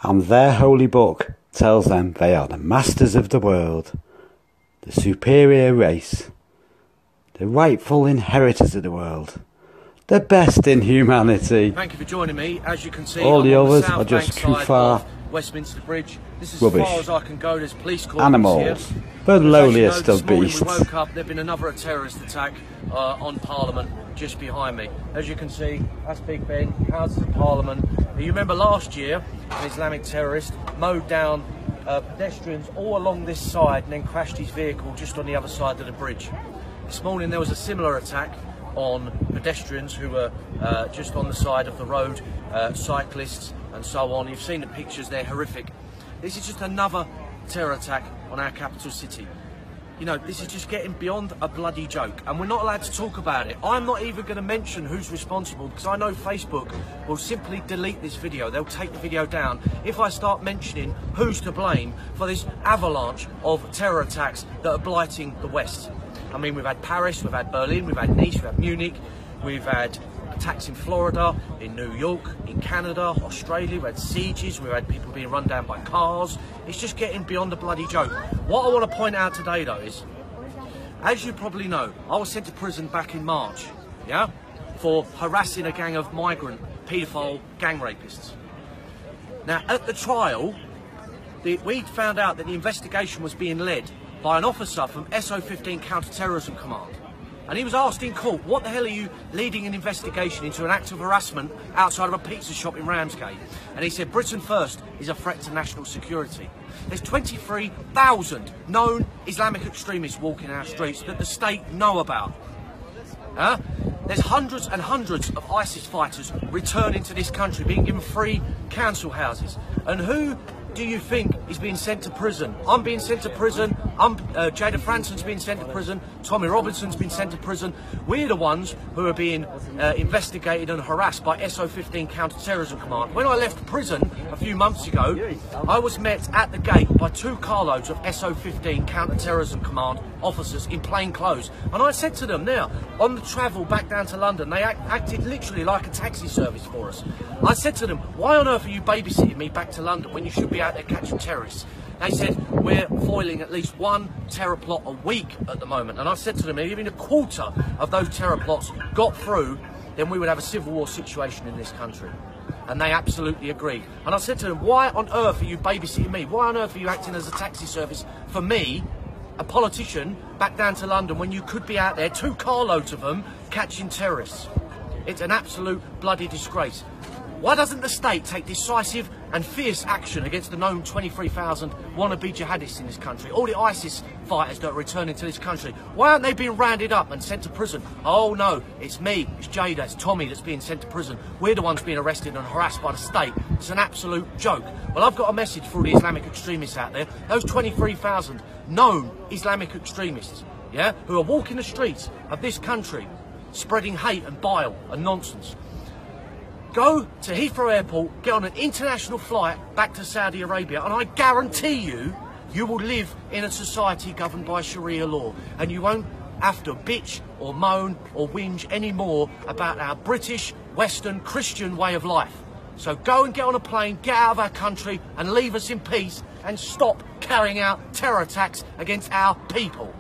and their holy book tells them they are the masters of the world, the superior race, the rightful inheritors of the world, the best in humanity. Thank you for joining me. As you can see, all the others are just kuffar, Westminster Bridge. This is rubbish, as far as I can go. There's police cordons animals, here. the lowliest This of morning beasts. we woke up, there'd been another terrorist attack on Parliament just behind me. As you can see, that's Big Ben, Houses of Parliament. You remember last year, an Islamic terrorist mowed down pedestrians all along this side and then crashed his vehicle just on the other side of the bridge. This morning there was a similar attack on pedestrians who were just on the side of the road, cyclists and so on. You've seen the pictures, they're horrific. This is just another terror attack on our capital city. You know, this is just getting beyond a bloody joke, and we're not allowed to talk about it. I'm not even going to mention who's responsible, because I know Facebook will simply delete this video. They'll take the video down if I start mentioning who's to blame for this avalanche of terror attacks that are blighting the West. I mean, we've had Paris, we've had Berlin, we've had Nice, we've had Munich, we've had attacks in Florida, in New York, in Canada, Australia, we've had sieges, we've had people being run down by cars. It's just getting beyond a bloody joke. What I want to point out today though is, as you probably know, I was sent to prison back in March, yeah, for harassing a gang of migrant, paedophile gang rapists. Now at the trial, we found out that the investigation was being led by an officer from SO15 Counter-Terrorism Command. And he was asked in court, what the hell are you leading an investigation into an act of harassment outside of a pizza shop in Ramsgate? And he said, Britain first is a threat to national security. There's 23,000 known Islamic extremists walking our streets that the state know about. There's hundreds and hundreds of ISIS fighters returning to this country, being given free council houses. And who do you think is being sent to prison? I'm being sent to prison. Jada Franson's being sent to prison. Tommy Robinson's been sent to prison. We're the ones who are being investigated and harassed by SO15 Counter-Terrorism Command. When I left prison a few months ago, I was met at the gate by 2 carloads of SO15 Counter-Terrorism Command officers in plain clothes. And I said to them, now, on the travel back down to London, they acted literally like a taxi service for us. I said to them, why on earth are you babysitting me back to London when you should be out there catching terrorists? They said, we're foiling at least 1 terror plot a week at the moment. And I said to them, if even a quarter of those terror plots got through, then we would have a civil war situation in this country. And they absolutely agreed. And I said to them, why on earth are you babysitting me? Why on earth are you acting as a taxi service for me, a politician, back down to London when you could be out there, 2 carloads of them, catching terrorists? It's an absolute bloody disgrace. Why doesn't the state take decisive and fierce action against the known 23,000 wannabe jihadists in this country? All the ISIS fighters that are returning to this country. Why aren't they being rounded up and sent to prison? Oh no, it's me, it's Jada, it's Tommy that's being sent to prison. We're the ones being arrested and harassed by the state. It's an absolute joke. Well, I've got a message for all the Islamic extremists out there. Those 23,000 known Islamic extremists, yeah, who are walking the streets of this country, spreading hate and bile and nonsense. Go to Heathrow Airport, get on an international flight back to Saudi Arabia, and I guarantee you, you will live in a society governed by Sharia law, and you won't have to bitch or moan or whinge anymore about our British, Western, Christian way of life. So go and get on a plane, get out of our country, and leave us in peace, and stop carrying out terror attacks against our people.